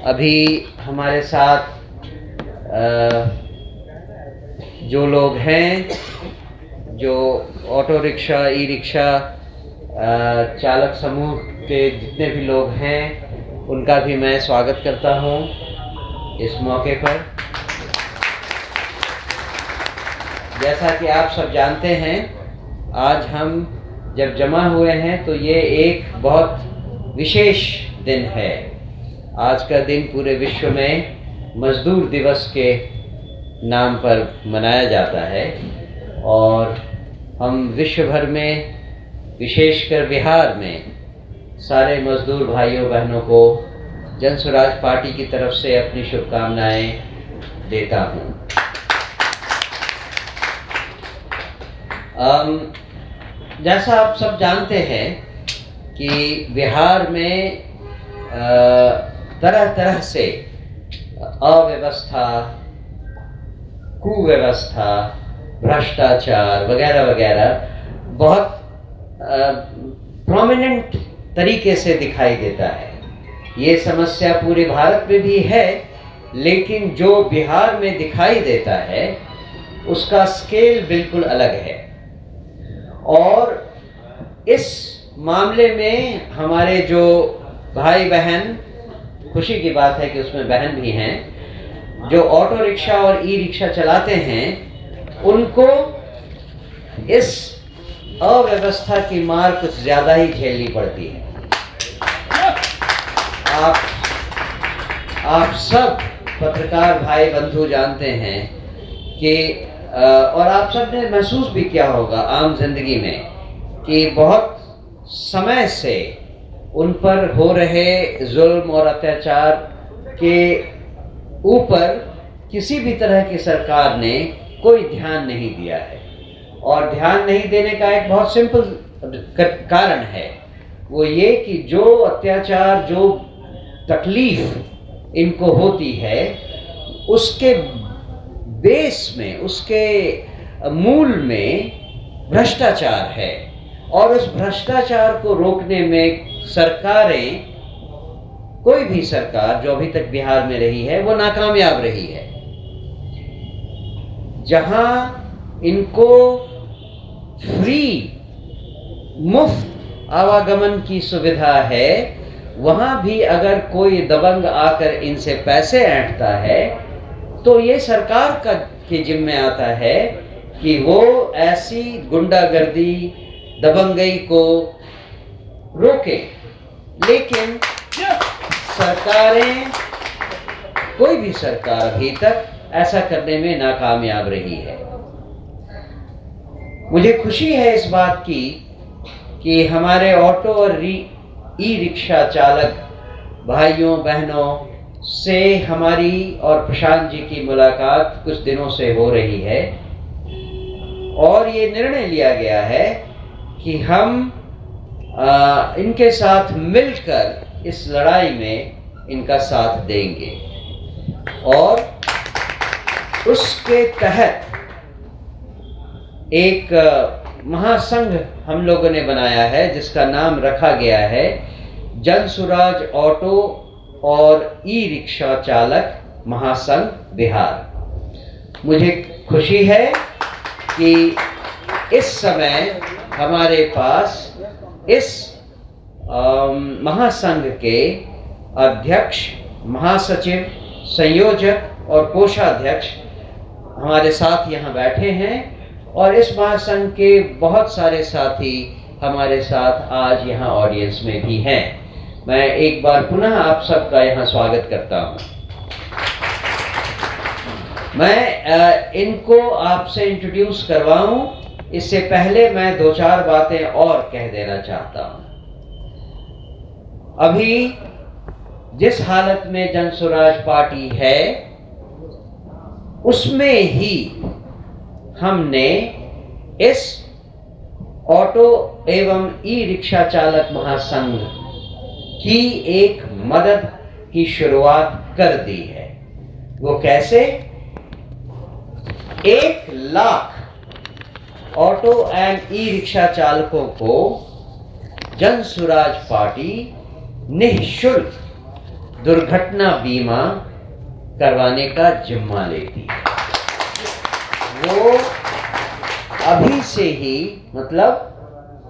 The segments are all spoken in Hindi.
अभी हमारे साथ जो लोग हैं, जो ऑटो रिक्शा, ई रिक्शा चालक समूह के जितने भी लोग हैं, उनका भी मैं स्वागत करता हूं इस मौके पर। जैसा कि आप सब जानते हैं, आज हम जब जमा हुए हैं तो ये एक बहुत विशेष दिन है। आज का दिन पूरे विश्व में मजदूर दिवस के नाम पर मनाया जाता है और हम विश्व भर में, विशेषकर बिहार में, सारे मजदूर भाइयों बहनों को जन स्वराज पार्टी की तरफ से अपनी शुभकामनाएं देता हूं। जैसा आप सब जानते हैं कि बिहार में तरह तरह से अव्यवस्था, कुव्यवस्था, भ्रष्टाचार वगैरह वगैरह बहुत प्रोमिनेंट तरीके से दिखाई देता है। ये समस्या पूरे भारत में भी है, लेकिन जो बिहार में दिखाई देता है उसका स्केल बिल्कुल अलग है। और इस मामले में हमारे जो भाई बहन, खुशी की बात है कि उसमें बहन भी हैं, जो ऑटो रिक्शा और ई रिक्शा चलाते हैं, उनको इस अव्यवस्था की मार कुछ ज़्यादा ही झेलनी पड़ती है। आप सब पत्रकार भाई बंधु जानते हैं कि और आप सब ने महसूस भी किया होगा आम जिंदगी में कि बहुत समय से उन पर हो रहे जुल्म और अत्याचार के ऊपर किसी भी तरह की सरकार ने कोई ध्यान नहीं दिया है। और ध्यान नहीं देने का एक बहुत सिंपल कारण है, वो ये कि जो अत्याचार, जो तकलीफ इनको होती है, उसके बेस में, उसके मूल में भ्रष्टाचार है। और उस भ्रष्टाचार को रोकने में सरकारें, कोई भी सरकार जो अभी तक बिहार में रही है, वो नाकामयाब रही है। जहां इनको फ्री, मुफ्त आवागमन की सुविधा है, वहां भी अगर कोई दबंग आकर इनसे पैसे ऐंठता है तो ये सरकार के जिम्मे आता है कि वो ऐसी गुंडागर्दी, दबंगई को रोके। लेकिन सरकारें, कोई भी सरकार अभी तक ऐसा करने में नाकामयाब रही है। मुझे खुशी है इस बात की कि हमारे ऑटो और ई रिक्शा चालक भाइयों बहनों से हमारी और प्रशांत जी की मुलाकात कुछ दिनों से हो रही है और ये निर्णय लिया गया है कि हम इनके साथ मिलकर इस लड़ाई में इनका साथ देंगे। और उसके तहत एक महासंघ हम लोगों ने बनाया है जिसका नाम रखा गया है जन स्वराज ऑटो और ई रिक्शा चालक महासंघ बिहार। मुझे खुशी है कि इस समय हमारे पास इस महासंघ के अध्यक्ष, महासचिव, संयोजक और कोषाध्यक्ष हमारे साथ यहाँ बैठे हैं और इस महासंघ के बहुत सारे साथी हमारे साथ आज यहाँ ऑडियंस में भी हैं। मैं एक बार पुनः आप सबका यहाँ स्वागत करता हूँ। मैं इनको आपसे इंट्रोड्यूस करवाऊं, इससे पहले मैं दो चार बातें और कह देना चाहता हूँ। अभी जिस हालत में जन स्वराज पार्टी है, उसमें ही हमने इस ऑटो एवं ई रिक्शा चालक महासंघ की एक मदद की शुरुआत कर दी है। वो कैसे? 1 lakh auto and e rickshaw चालकों को जन स्वराज पार्टी निःशुल्क दुर्घटना बीमा करवाने का जिम्मा लेती है। वो अभी से ही, मतलब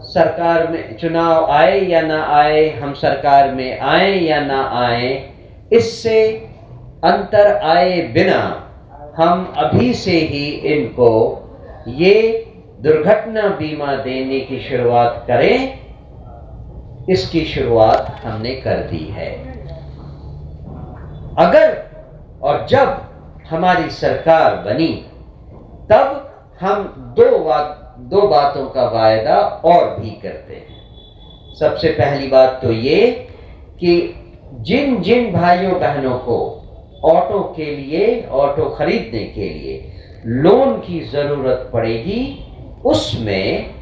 सरकार में चुनाव आए या ना आए, हम सरकार में आए या ना आए, इससे अंतर आए बिना हम अभी से ही इनको ये दुर्घटना बीमा देने की शुरुआत करें। इसकी शुरुआत हमने कर दी है। अगर और जब हमारी सरकार बनी तब हम दो बातों का वायदा और भी करते हैं। सबसे पहली बात तो ये कि जिन जिन भाइयों बहनों को ऑटो के लिए, ऑटो खरीदने के लिए लोन की जरूरत पड़ेगी, उसमें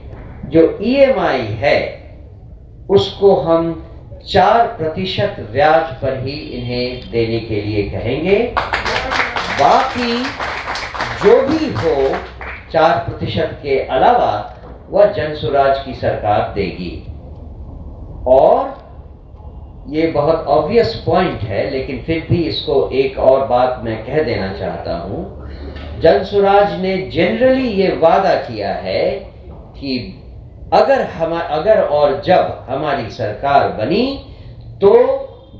जो ईएमआई है उसको हम 4% ब्याज पर ही इन्हें देने के लिए कहेंगे। बाकी जो भी हो 4% के अलावा वह जनसुराज की सरकार देगी। और ये बहुत ऑब्वियस पॉइंट है, लेकिन फिर भी इसको एक और बात मैं कह देना चाहता हूं। जनसुराज ने जनरली ये वादा किया है कि अगर और जब हमारी सरकार बनी तो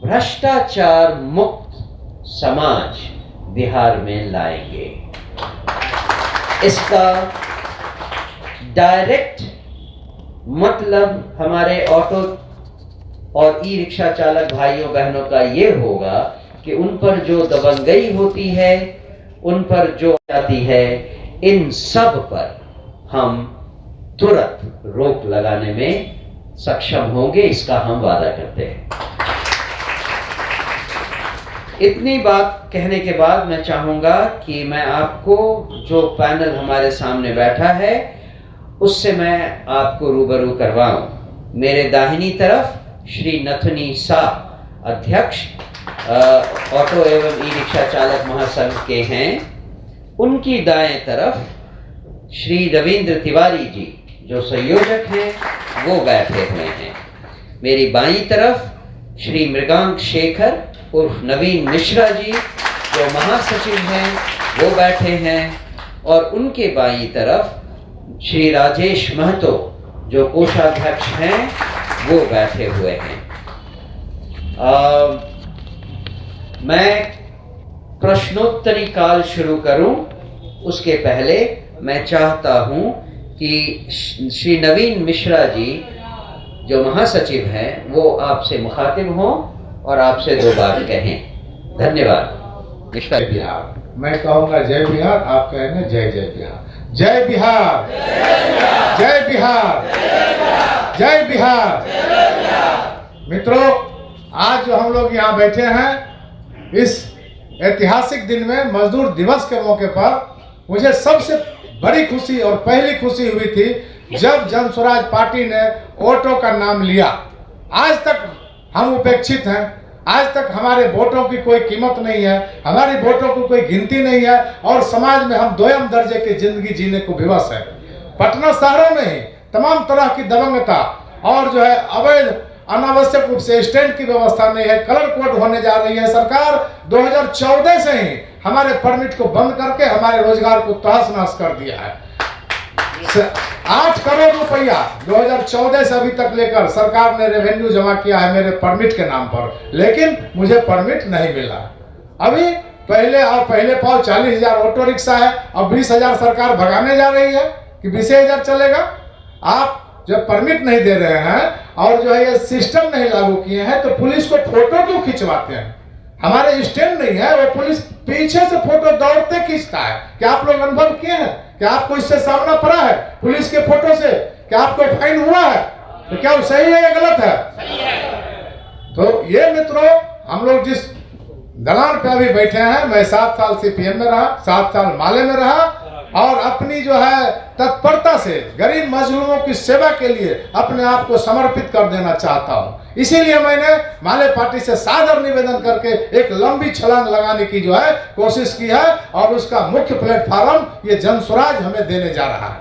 भ्रष्टाचार मुक्त समाज बिहार में लाएंगे। इसका डायरेक्ट मतलब हमारे ऑटो और ई रिक्शा चालक भाइयों बहनों का ये होगा कि उन पर जो दबंगई होती है, उन पर जो आती है, इन सब पर हम तुरंत रोक लगाने में सक्षम होंगे। इसका हम वादा करते हैं। इतनी बात कहने के बाद मैं चाहूंगा कि मैं आपको, जो पैनल हमारे सामने बैठा है, उससे मैं आपको रूबरू करवाऊं। मेरे दाहिनी तरफ श्री नथुनी शाह अध्यक्ष ऑटो एवं ई रिक्शा चालक महासंघ के हैं। उनकी दाएं तरफ श्री रविंद्र तिवारी जी जो संयोजक हैं वो बैठे हुए हैं। मेरी बाईं तरफ श्री मृगांक शेखर उर्फ नवीन मिश्रा जी जो महासचिव हैं वो बैठे हैं। और उनके बाईं तरफ श्री राजेश महतो जो कोषाध्यक्ष हैं वो बैठे हुए हैं। मैं प्रश्नोत्तरी काल शुरू करूं उसके पहले मैं चाहता हूं कि श्री नवीन मिश्रा जी जो महासचिव हैं वो आपसे मुखातिब हों और आपसे 2 बात कहें। धन्यवाद। मिश्रा बिहार, मैं कहूँगा जय बिहार, आप कहेंगे जय जय बिहार। जय बिहार, जय बिहार, जय बिहार। मित्रों, आज जो हम लोग यहाँ बैठे हैं इस ऐतिहासिक दिन में, मजदूर दिवस के मौके पर, मुझे सबसे बड़ी खुशी और पहली खुशी हुई थी जब जनसुराज पार्टी ने ऑटो का नाम लिया। आज तक हम उपेक्षित हैं, आज तक हमारे वोटों की कोई कीमत नहीं है, हमारी वोटों की कोई गिनती नहीं है और समाज में हम 2म दर्जे की जिंदगी जीने को विवश है। पटना शहरों में ही तमाम तरह की दबंगता और जो है अवैध अनावश्यक रूप से स्टैंड की व्यवस्था नहीं है, कलर कोड होने जा रही है। सरकार 2014 से ही हमारे परमिट को बंद करके हमारे रोजगार को तहस नहस कर दिया है। 8 करोड़ रुपया 2014 से अभी तक लेकर सरकार ने रेवेन्यू जमा किया है मेरे परमिट के नाम पर, लेकिन मुझे परमिट नहीं मिला। अभी पहले पाव 40,000 ऑटो रिक्शा है, अब 20,000 सरकार भगाने जा रही है कि 20,000 चलेगा। आप जब परमिट नहीं दे रहे हैं और जो है ये सिस्टम नहीं लागू किए हैं तो पुलिस को फोटो क्यों खिंचवाते हैं? हमारे स्टैंड नहीं है, वो पुलिस पीछे से फोटो दौड़ते खींचता है। क्या आप लोग अनुभव किए हैं? क्या आपको इससे सामना पड़ा है पुलिस के फोटो से? क्या आपको फाइन हुआ है? तो क्या वो सही है या गलत है? तो ये मित्रों, हम लोग जिस दलान पे अभी बैठे हैं, मैं 7 साल सीपीएम में रहा, 7 साल माले में रहा और अपनी जो है तत्परता से गरीब मजलूमों की सेवा के लिए अपने आप को समर्पित कर देना चाहता हूं। इसीलिए मैंने माले पार्टी से सादर निवेदन करके एक लंबी छलांग लगाने की जो है कोशिश की है और उसका मुख्य प्लेटफॉर्म ये जनसुराज हमें देने जा रहा है।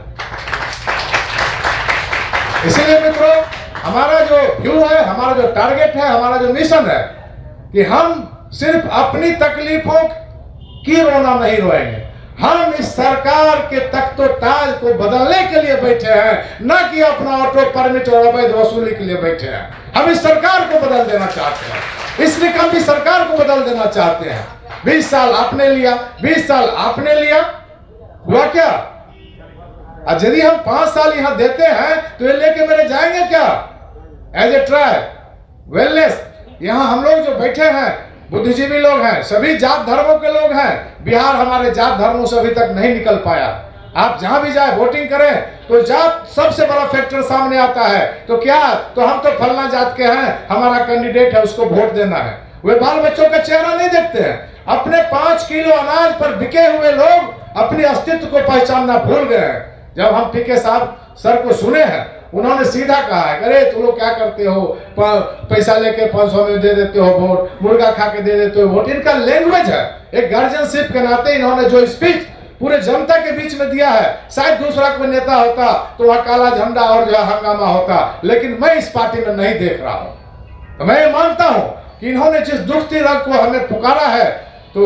इसीलिए मित्रों, हमारा जो व्यू है, हमारा जो टारगेट है, हमारा जो मिशन है, कि हम सिर्फ अपनी तकलीफों की रोना नहीं रोएंगे, हम इस सरकार के तख्तो ताज को बदलने के लिए बैठे हैं, न कि अपना ऑटो परमिट और अवैध वसूली के लिए बैठे हैं। हम इस सरकार को बदल देना चाहते हैं, इस निकम्मी सरकार को बदल देना चाहते हैं। 20 साल आपने लिया, 20 साल आपने लिया, हुआ क्या? और यदि हम 5 साल यहां देते हैं तो ये लेके मेरे जाएंगे क्या? एज ए ट्राई वेलनेस। यहां हम लोग जो बैठे हैं बुद्धिजीवी लोग हैं, सभी जात धर्मों के लोग हैं। बिहार हमारे जात धर्मों से अभी तक नहीं निकल पाया। आप जहां भी जाए वोटिंग करें तो जात सबसे बड़ा फैक्टर सामने आता है। तो क्या, तो हम तो फलना जात के हैं, हमारा कैंडिडेट है, उसको वोट देना है। वे बाल बच्चों का चेहरा नहीं देखते हैं। अपने 5 किलो अनाज पर बिके हुए लोग अपने अस्तित्व को पहचानना भूल गए हैं। जब हम पीके साहब सर को सुने हैं, उन्होंने सीधा कहा है, अरे तुम लोग क्या करते हो, पैसा लेके 500 में दे देते हो वोट, मुर्गा खा के दे देते हो वोट। इनका लैंग्वेज है। एक गार्जियनशिप के नाते इन्होंने जो स्पीच पूरे जनता के बीच में दिया है, शायद दूसरा कोई नेता होता तो वह काला झंडा और जो हंगामा होता, लेकिन मैं इस पार्टी में नहीं देख रहा हूं। तो मैं मानता हूं कि इन्होंने जिस दुखती रग को हमें पुकारा है, तो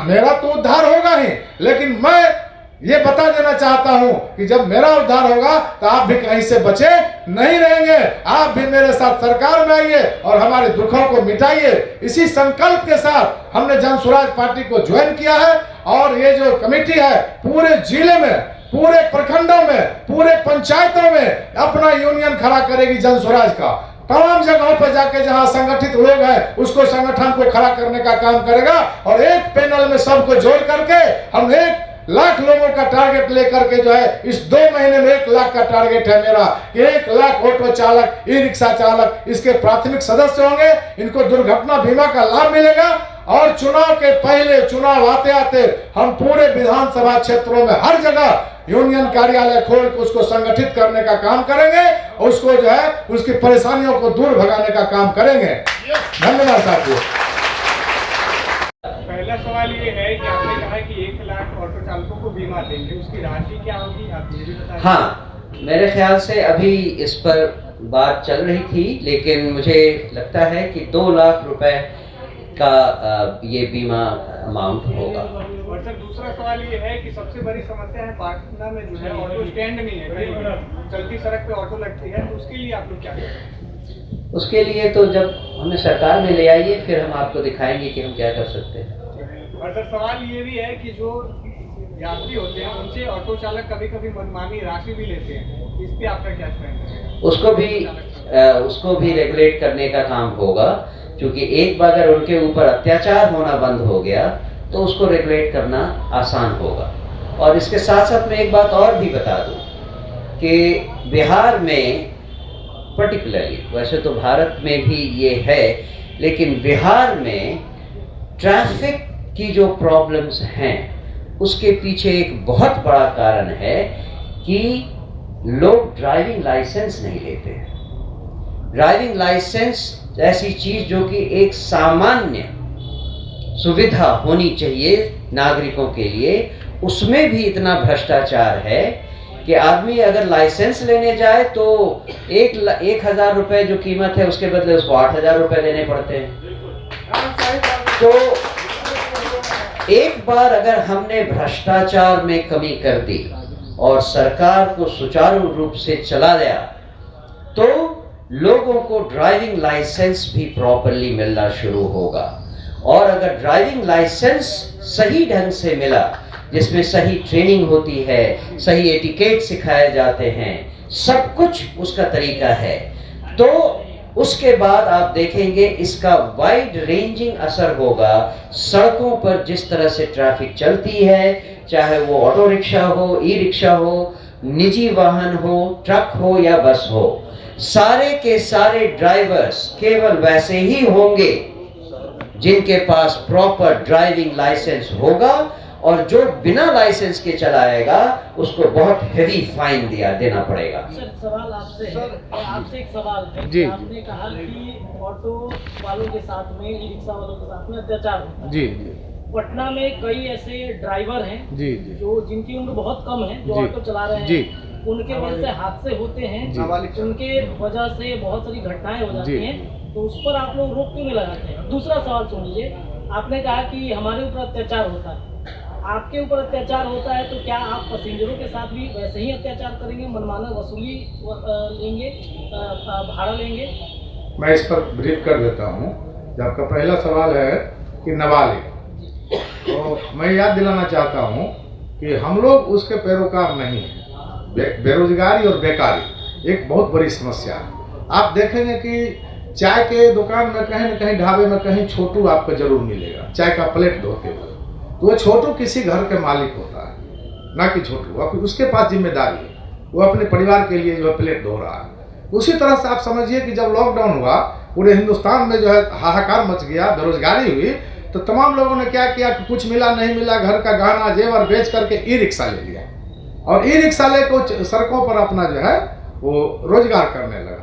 मेरा तो उद्धार होगा ही, लेकिन मैं ये बता देना चाहता हूं कि जब मेरा उद्धार होगा तो आप भी कहीं से बचे नहीं रहेंगे। आप भी मेरे साथ सरकार में आइए और हमारे दुखों को मिटाइए। इसी संकल्प के साथ हमने जन स्वराज पार्टी को ज्वाइन किया है। और ये जो कमेटी है पूरे जिले में, पूरे प्रखंडों में, पूरे पंचायतों में अपना यूनियन खड़ा करेगी जन स्वराज का। तमाम जगहों पर जाके जहां संगठित लोग हैं उसको संगठन को खड़ा करने का काम करेगा। और एक पैनल में सबको जोड़ करके हम 1 लाख लोगों का टारगेट लेकर के जो है, इस 2 महीने में 1 लाख का टारगेट है मेरा। 1 लाख ऑटो चालक, ई रिक्शा चालक इसके प्राथमिक सदस्य होंगे। इनको दुर्घटना बीमा का लाभ मिलेगा। और चुनाव के पहले, चुनाव आते आते हम पूरे विधानसभा क्षेत्रों में हर जगह यूनियन कार्यालय खोल के उसको संगठित करने का काम करेंगे। उसको जो है उसकी परेशानियों को दूर भगाने का काम करेंगे। धन्यवाद साथियों। पहला सवाल ये है कि आपने कहा कि 1 लाख ऑटो चालकों को बीमा देंगे, उसकी राशि क्या होगी, आप ये भी बताइए। हाँ, मेरे ख्याल से अभी इस पर बात चल रही थी, लेकिन मुझे लगता है कि 2 लाख रुपए का ये बीमा अमाउंट होगा। और सर दूसरा सवाल ये है कि सबसे बड़ी समस्या है पटना में जो है ऑटो स्टैंड नहीं है, कहीं चलती सड़क पे ऑटो लगती है, तो उसके लिए आप लोग क्या करें? उसके लिए तो जब हमें सरकार में ले आइए, फिर हम आपको दिखाएंगे कि हम क्या कर सकते हैं। और सर सवाल ये भी है कि जो यात्री होते हैं उनसे ऑटो चालक कभी कभी मनमानी राशि भी लेते हैं, इस पे आपका क्या स्टैंड है? उसको भी रेगुलेट करने का काम होगा, क्योंकि एक बार अगर उनके ऊपर अत्याचार होना बंद हो गया तो उसको रेगुलेट करना आसान होगा। और इसके साथ साथ मैं एक बात और भी बता दूं कि बिहार में पर्टिकुलरली, वैसे तो भारत में भी ये है, लेकिन बिहार में ट्रैफिक की जो प्रॉब्लम्स हैं उसके पीछे एक बहुत बड़ा कारण है कि लोग ड्राइविंग लाइसेंस नहीं लेते हैं। ड्राइविंग लाइसेंस ऐसी चीज जो कि एक सामान्य सुविधा होनी चाहिए नागरिकों के लिए, उसमें भी इतना भ्रष्टाचार है कि आदमी अगर लाइसेंस लेने जाए तो 1,000 रुपए जो कीमत है उसके बदले उसको 8,000 रुपए देने पड़ते हैं। तो एक बार अगर हमने भ्रष्टाचार में कमी कर दी और सरकार को सुचारू रूप से चला दिया तो लोगों को ड्राइविंग लाइसेंस भी प्रॉपर्ली मिलना शुरू होगा। और अगर ड्राइविंग लाइसेंस सही ढंग से मिला, जिसमें सही ट्रेनिंग होती है, सही एटिकेट सिखाए जाते हैं, सब कुछ उसका तरीका है, तो उसके बाद आप देखेंगे इसका वाइड रेंजिंग असर होगा। सड़कों पर जिस तरह से ट्रैफिक चलती है, चाहे वो ऑटो रिक्शा हो, ई रिक्शा हो, निजी वाहन हो, ट्रक हो या बस हो, सारे के सारे ड्राइवर्स केवल वैसे ही होंगे जिनके पास प्रॉपर ड्राइविंग लाइसेंस होगा, और जो बिना लाइसेंस के चलाएगा उसको बहुत हेवी फाइन देना पड़ेगा। सर सवाल आपसे है, आपसे एक सवाल है जी। आपने कहा कि ऑटो वालों के साथ में, ई रिक्शा वालों के साथ में अत्याचार होता है। जी पटना में कई ऐसे ड्राइवर हैं जी जो जिनकी उम्र बहुत कम है, जो जी। ऑटो चला रहे हैं, जी। उनके वजह से हादसे होते हैं, उनके वजह से बहुत सारी घटनाएं हो जाती हैं, तो उस पर आप लोग रोक क्यों नहीं लगाते हैं? दूसरा सवाल सुन लीजिए, आपने कहा कि हमारे ऊपर अत्याचार होता है, आपके ऊपर अत्याचार होता है, तो क्या आप पैसेंजरों के साथ भी वैसे ही अत्याचार करेंगे, मनमाना वसूली लेंगे, भाड़ा लेंगे? मैं इस पर ब्रीफ कर देता हूँ। जब आपका पहला सवाल है कि नाबालिग, तो मैं याद दिलाना चाहता हूँ कि हम लोग उसके पैरोकार नहीं हैं। बेरोजगारी और बेकारी एक बहुत बड़ी समस्या है। आप देखेंगे कि चाय के दुकान में कहीं न कहीं, ढाबे में कहीं छोटू आपको जरूर मिलेगा, चाय का प्लेट धोते हुए। तो वो छोटू किसी घर के मालिक होता है, ना कि छोटू, उसके पास जिम्मेदारी है, वो अपने परिवार के लिए जो है प्लेट धो रहा है। उसी तरह से आप समझिए कि जब लॉकडाउन हुआ, पूरे हिंदुस्तान में जो है हाहाकार मच गया, बेरोजगारी हुई, तो तमाम लोगों ने क्या किया कि कुछ मिला नहीं मिला, घर का गहना जेवर बेच करके ई रिक्शा ले लिया, और ई रिक्शा लेकर सड़कों पर अपना जो है वो रोजगार करने लगा।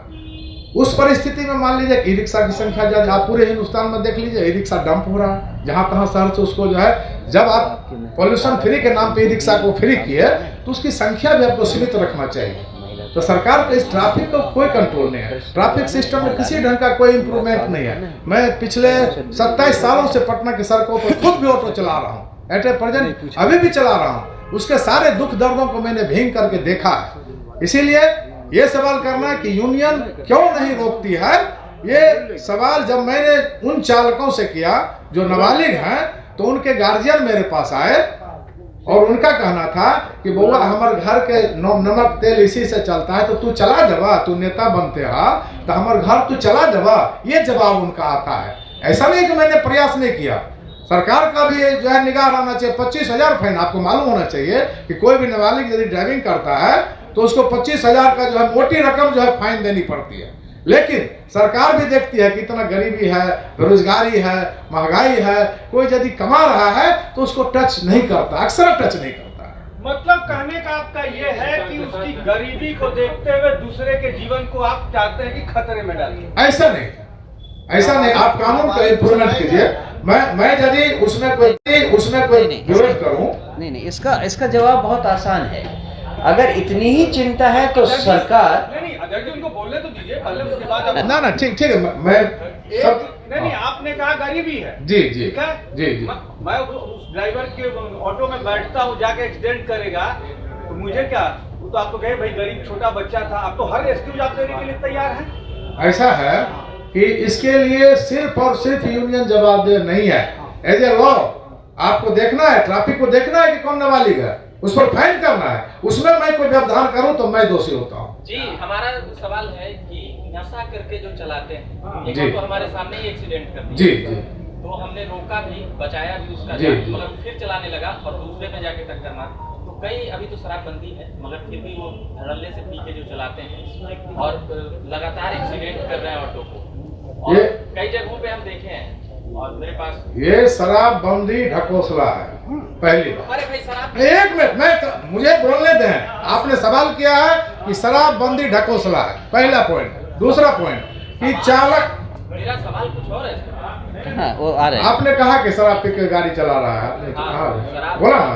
उस परिस्थिति में मान लीजिए ई रिक्शा की संख्या ज़्यादा, आप पूरे हिंदुस्तान में देख लीजिए ई रिक्शा डंप हो रहा है जहाँ तहाँ शहर से। उसको जो है, जब आप पॉल्यूशन फ्री के नाम पे ई रिक्शा को फ्री किए, तो उसकी संख्या भी आपको सीमित रखना चाहिए। तो सरकार का इस ट्रैफिक का कोई कंट्रोल नहीं है, ट्रैफिक सिस्टम में किसी ढंग का कोई इम्प्रूवमेंट नहीं है। मैं पिछले 27 सालों से पटना की सड़कों पर खुद भी ऑटो चला रहा हूँ, एट ए प्रेजेंट अभी भी चला रहा हूँ। उसके सारे दुख दर्दों को मैंने भींग करके देखा है। इसीलिए ये सवाल करना कि यूनियन क्यों नहीं रोकती है, ये सवाल जब मैंने उन चालकों से किया जो नाबालिग हैं, तो उनके गार्जियन मेरे पास आए और उनका कहना था कि बउआ हमारे घर के नमक तेल इसी से चलता है, तो तू चला देवा, तू नेता बनते हा तो हमारे घर तू चला देवा। ये जवाब उनका आता है। ऐसा नहीं कि मैंने प्रयास नहीं किया, सरकार का भी जो है निगाह रहना चाहिए। 25,000 फाइन, आपको मालूम होना चाहिए कि कोई भी नाबालिग यदि ड्राइविंग करता है तो उसको 25,000 का जो है मोटी रकम जो है फाइन देनी पड़ती है। लेकिन सरकार भी देखती है कि इतना गरीबी है, बेरोजगारी है, महंगाई है, कोई यदि कमा रहा है तो उसको टच नहीं करता, अक्सर टच नहीं करता। मतलब कहने का आपका ये है कि उसकी गरीबी को देखते हुए दूसरे के जीवन को आप चाहते हैं कि खतरे में डालिए? ऐसा नहीं, ऐसा नहीं। आप कानून का इम्प्रूवमेंट कीजिए। मैं यदि उसमें कोई विरोध करूं, नहीं, इसका जवाब बहुत आसान है। अगर इतनी ही चिंता है तो सरकार नहीं, अगर उनको बोलने तो दीजिए पहले, उसके बाद ना ठीक है। मैं सब नहीं, आपने कहा गरीबी है, जी, ठीक है जी। मैं उस ड्राइवर के ऑटो में बैठता हूँ, जाके एक्सीडेंट करेगा तो मुझे क्या? वो तो आपको कहे भाई गरीब छोटा बच्चा था, आप तो हर एक्सक्यूज आप देने के लिए तैयार हैं। ऐसा है कि इसके लिए सिर्फ और सिर्फ यूनियन जवाबदेह नहीं है। एज ए लॉ आपको देखना है, ट्रैफिक को देखना है कि कौन नाबालिग है, उस पर फाइन करना है। उसमें मैं कोई व्यवधान करूं तो मैं दोषी होता हूं। जी, हमारा सवाल है कि नशा करके जो चलाते हैं, एक तो हमारे सामने ही एक्सीडेंट कर दिया। जी, तो हमने रोका भी, बचाया भी उसका, मगर फिर चलाने लगा और दूसरे में जाके टक्कर मार। तो कई अभी तो शराबबंदी है, मगर फिर भी वो धड़ल्ले से पी के जो चलाते हैं और लगातार एक्सीडेंट कर रहे हैं ऑटो को। और कई जगहों पे हम देखे हैं, और मेरे पास ये शराबबंदी ढकोसला है। पहली बात, अरे भाई शराब, एक मिनट, मुझे बोलने दें। आपने सवाल किया है कि शराबबंदी ढकोसला है, पहला पॉइंट। दूसरा पॉइंट कि चालक, मेरा सवाल कुछ और है। हाँ, वो आ रहे हैं। आपने कहा कि शराब पी के गाड़ी चला रहा है, आपने कहा, बोला ना,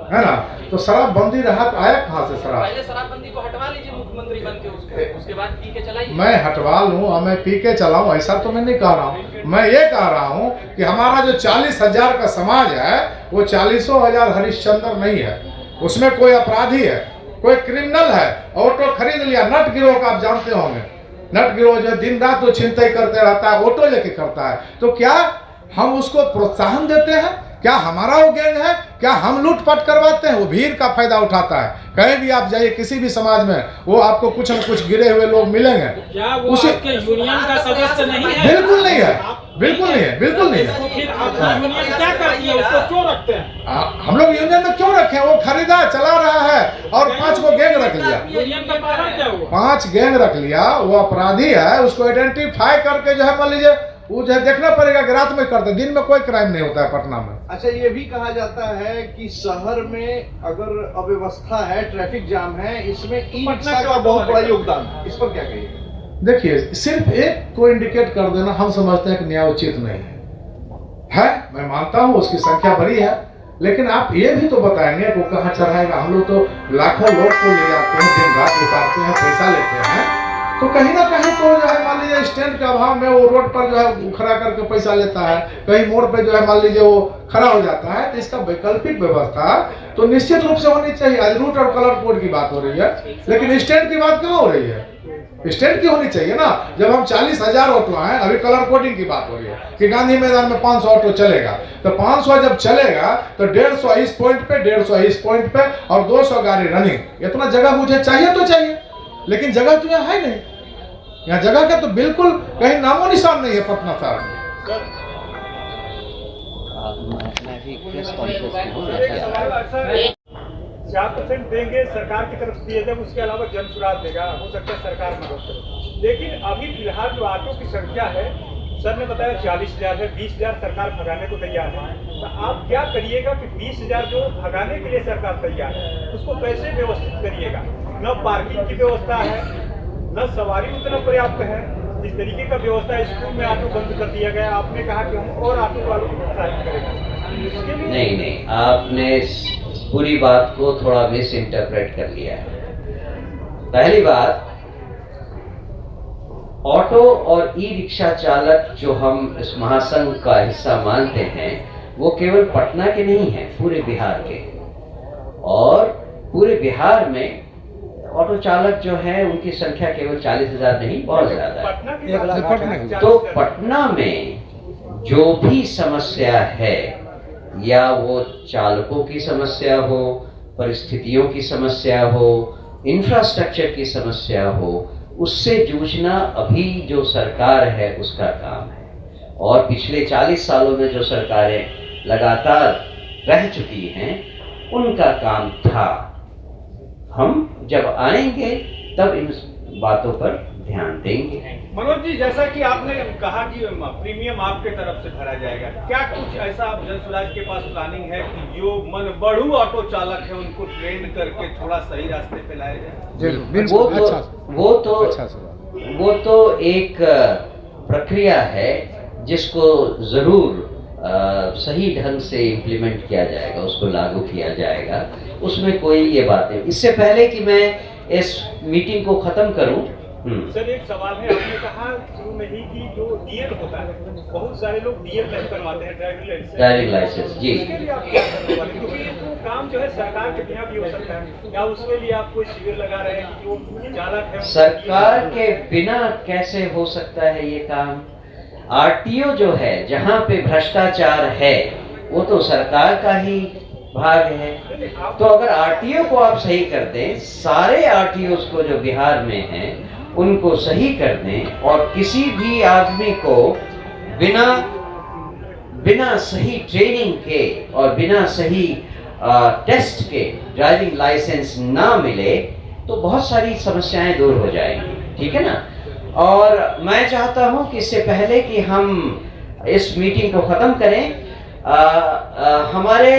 है ना? तो शराबबंदी रहा तो आया कहाँ से शराब? पहले शराबबंदी को हटवा लीजिए मुख्यमंत्री बन के, उसके बाद पी के चलाइए। मैं हटवा लूं और मैं पी के चलाऊं, ऐसा तो मैं नहीं कह रहा हूं। मैं ये कह रहा हूं कि हमारा जो 40,000 का समाज है, वो 40,000 हरिश्चंद्र नहीं है। उसमें कोई अपराधी है, कोई क्रिमिनल है। ऑटो खरीद लिया, नट गिरोह का आप जानते होंगे, नट गिरोह जो दिन रात तो छिनतई करते रहता है, ऑटो लेके करता है। तो क्या हम उसको प्रोत्साहन देते हैं? क्या हमारा वो गैंग है? क्या हम लूटपाट करवाते हैं? वो भीड़ का फायदा उठाता है। कहीं भी आप जाइए किसी भी समाज में, वो आपको कुछ न कुछ गिरे हुए लोग मिलेंगे। क्या वो आपके यूनियन का सदस्य नहीं है? बिल्कुल नहीं है, बिल्कुल नहीं है, बिल्कुल नहीं है। फिर आपका यूनियन क्या करती है, उसको क्यों रखते हैं? हम लोग यूनियन में क्यों रखें? वो खरीदा, चला रहा है और 5 को गैंग रख लिया। यूनियन का कारण क्या हुआ? 5 गैंग रख लिया, वो अपराधी है, उसको आइडेंटिफाई करके जो है मान लीजिए वो जो है देखना पड़ेगा कि रात में करते, दिन में कोई क्राइम नहीं होता है पटना में। अच्छा, ये भी कहा जाता है कि शहर में अगर अव्यवस्था है, ट्रैफिक जाम है, इसमें ई रिक्शा का बहुत बड़ा योगदान है। इस पर क्या कहिएगा? देखिए, सिर्फ एक को इंडिकेट कर देना हम समझते हैं कि न्यायोचित नहीं है। मैं मानता हूं उसकी संख्या बड़ी है, लेकिन आप ये भी तो बताएंगे वो कहाँ चढ़ाएगा। हम लोग तो लाखों लोग को ले जाते हैं, दिन रात उतारते हैं, पैसा लेते हैं, तो कहीं ना कहीं तो जो है मान लीजिए स्टैंड के अभाव में वो रोड पर जो है खड़ा करके पैसा लेता है, कहीं मोड़ पे जो है मान लीजिए वो खड़ा हो जाता है। तो इसका वैकल्पिक व्यवस्था तो निश्चित रूप से होनी चाहिए। आज रूट और कलर कोड की बात हो रही है, लेकिन स्टैंड की बात क्यों हो रही है? स्टैंड की होनी चाहिए ना। जब हम 40,000 ऑटो हैं, अभी कलर कोडिंग की बात हो रही है कि गांधी मैदान में 500 ऑटो चलेगा, तो 500 जब चलेगा तो 150 इस पॉइंट पे, 150 इस पॉइंट पे और 200 गाड़ी रनिंग। इतना जगह मुझे चाहिए तो चाहिए, लेकिन जगह तो यहाँ है नहीं। यहाँ जगह का तो बिल्कुल कहीं नामो निशान नहीं है पटना शहर में। मैं भी प्रेस कॉन्फ्रेंस में हूँ। 4% देंगे सरकार की तरफ से दिए जब, उसके अलावा जन सुराज देगा, हो सकता है सरकार मदद करे। लेकिन अभी फिलहाल जो ऑटो की संख्या है, सर ने बताया 40,000 है, 20,000 सरकार भगाने को तैयार है। तो आप क्या करिएगा कि 20,000 जो भगाने के लिए सरकार तैयार है, उसको कैसे व्यवस्थित करिएगा? न पार्किंग की व्यवस्था है, न सवारी उतना पर्याप्त है। इस तरीके का व्यवस्था, स्कूल में ऑटो बंद कर दिया गया। आपने कहा कि हम और ऑटो वालों को प्रोत्साहित करेंगे। नहीं, आपने पूरी बात को थोड़ा मिस इंटरप्रेट कर लिया है। पहली बात, ऑटो और ई रिक्शा चालक जो हम इस महासंघ का हिस्सा मानते हैं, वो केवल पटना के नहीं हैं, पूरे बिहार के। और पूरे बिहार में ऑटो चालक जो है उनकी संख्या केवल 40,000 नहीं, बहुत ज्यादा है। तो पटना में जो भी समस्या है, या वो चालकों की समस्या हो, परिस्थितियों की समस्या हो, इंफ्रास्ट्रक्चर की समस्या हो, उससे जूझना अभी जो सरकार है उसका काम है। और पिछले 40 सालों में जो सरकारें लगातार रह चुकी हैं, उनका काम था। हम जब आएंगे तब इन बातों पर ध्यान देंगे। मनोज जी, जैसा कि आपने कहा कि प्रीमियम आपके तरफ से भरा जाएगा, क्या कुछ ऐसा जन सुराज के पास प्लानिंग है कि जो मन बढ़ू ऑटो चालक है उनको ट्रेन करके थोड़ा सही रास्ते पे लाया जाए? वो तो एक प्रक्रिया है जिसको जरूर सही ढंग से इम्प्लीमेंट किया जाएगा, उसको लागू किया जाएगा, उसमें कोई ये बात नहीं। इससे पहले कि मैं इस मीटिंग को खत्म करूं, सर एक सवाल है। आपने कहा शुरू में ही कि जो डीएल होता है, बहुत सारे लोग डीएल नहीं बनवाते हैं, ड्राइविंग लाइसेंस जी। उसके लिए आप क्या करने वाले? क्योंकि ये तो काम जो है सरकार के बिना भी हो सकता है, या उसके लिए आप कोई शिविर लगा रहे हैं कि जो चालक है सरकार के बिना कैसे हो सकता है ये काम? आरटीओ जो है, जहाँ पे भ्रष्टाचार है, वो तो सरकार का ही भाग है। तो अगर आरटीओ को आप सही कर दें, सारे आरटीओ को जो बिहार में हैं उनको सही कर दें, और किसी भी आदमी को बिना सही ट्रेनिंग के और बिना सही टेस्ट के ड्राइविंग लाइसेंस ना मिले, तो बहुत सारी समस्याएं दूर हो जाएंगी। ठीक है ना? और मैं चाहता हूं कि इससे पहले कि हम इस मीटिंग को खत्म करें, हमारे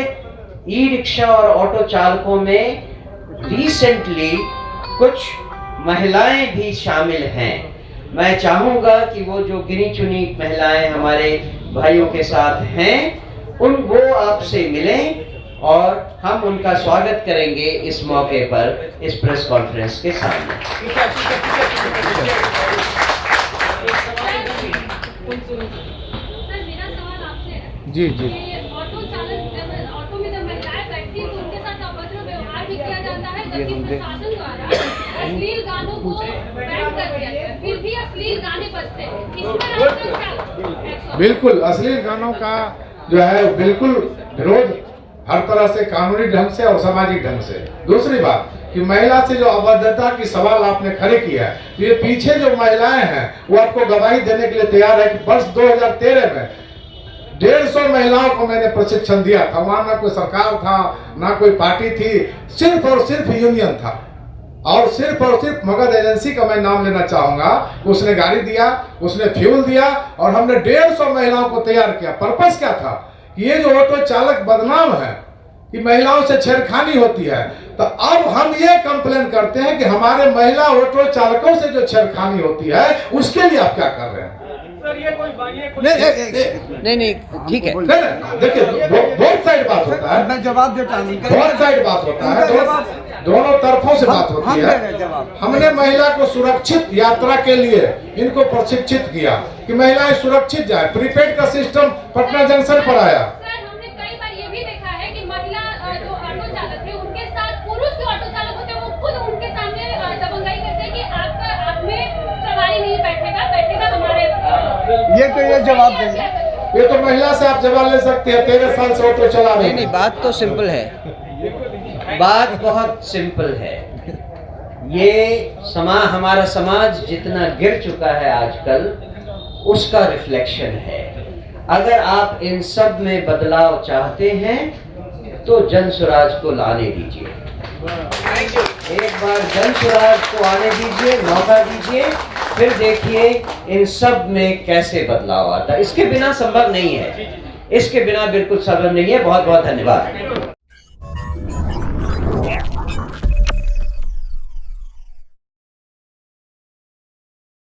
ई रिक्शा और ऑटो चालकों में रिसेंटली कुछ महिलाएं भी शामिल हैं। मैं चाहूंगा कि वो जो गिनी चुनी महिलाएं हमारे भाइयों के साथ हैं, वो आपसे मिलें और हम उनका स्वागत करेंगे इस मौके पर इस प्रेस कॉन्फ्रेंस के सामने। जी जी। ऑटो चालक, ऑटो में जब महिलाएं बैठती हैं तो उनके साथ अभद्र व्यवहार भी किया जाता है, जबकि प्रशासन द्वारा अश्लील गानों को बैन कर दिया गया, फिर भी अश्लील गाने बजते हैं। इस पर आपका क्या? बिल्कुल, अश्लील गानों का जो है बिल्कुल विरोध हर तरह से, कानूनी ढंग से और सामाजिक ढंग से। दूसरी बात कि महिला से जो अभद्रता की सवाल आपने खड़े किया है, तो ये पीछे जो महिलाएं हैं वो आपको गवाही देने के लिए तैयार है कि वर्ष 2013 में 150 महिलाओं को मैंने प्रशिक्षण दिया था। वहां ना कोई सरकार था, ना कोई पार्टी थी, सिर्फ और सिर्फ यूनियन था। और सिर्फ मगध एजेंसी का मैं नाम लेना चाहूंगा। उसने गाड़ी दिया, उसने फ्यूल दिया, और हमने 150 महिलाओं को तैयार किया। पर्पस क्या था? ये जो ऑटो चालक बदनाम है कि महिलाओं से छेड़खानी होती है, तो अब हम ये कंप्लेन करते हैं कि हमारे महिला ऑटो चालकों से जो छेड़खानी होती है उसके लिए आप क्या कर रहे हैं? सर ये कोई नहीं ठीक है। नहीं देखिए, बहुत साइड बात होता है, मैं जवाब देता हूँ। बहुत साइड बात होता है, दोनों तरफों से बात होती है। हमने महिला को सुरक्षित यात्रा के लिए इनको प्रशिक्षित किया कि महिलाएं सुरक्षित जाए। प्रीपेड का सिस्टम पटना जंक्शन पर आया। सर, हमने कई बार ये भी देखा है कि महिला जो ऑटो चालक है उनके साथ पुरुष जो ऑटो चालक होते हैं वो खुद उनके सामने दबंगाई करते हैं कि आप में सवारी नहीं बैठेगा हमारे। ये जवाब देंगे। ये तो महिला से आप जवाब ले सकते हैं, 13 साल से ऑटो चला रहे हैं। नहीं, बात तो सिंपल है, बात बहुत सिंपल है। ये हमारा समाज जितना गिर चुका है आजकल, उसका रिफ्लेक्शन है। अगर आप इन सब में बदलाव चाहते हैं तो जन स्वराज को लाने दीजिए। एक बार जन स्वराज को आने दीजिए, मौका दीजिए, फिर देखिए इन सब में कैसे बदलाव आता है। इसके बिना संभव नहीं है, इसके बिना बिल्कुल संभव नहीं है। बहुत बहुत धन्यवाद।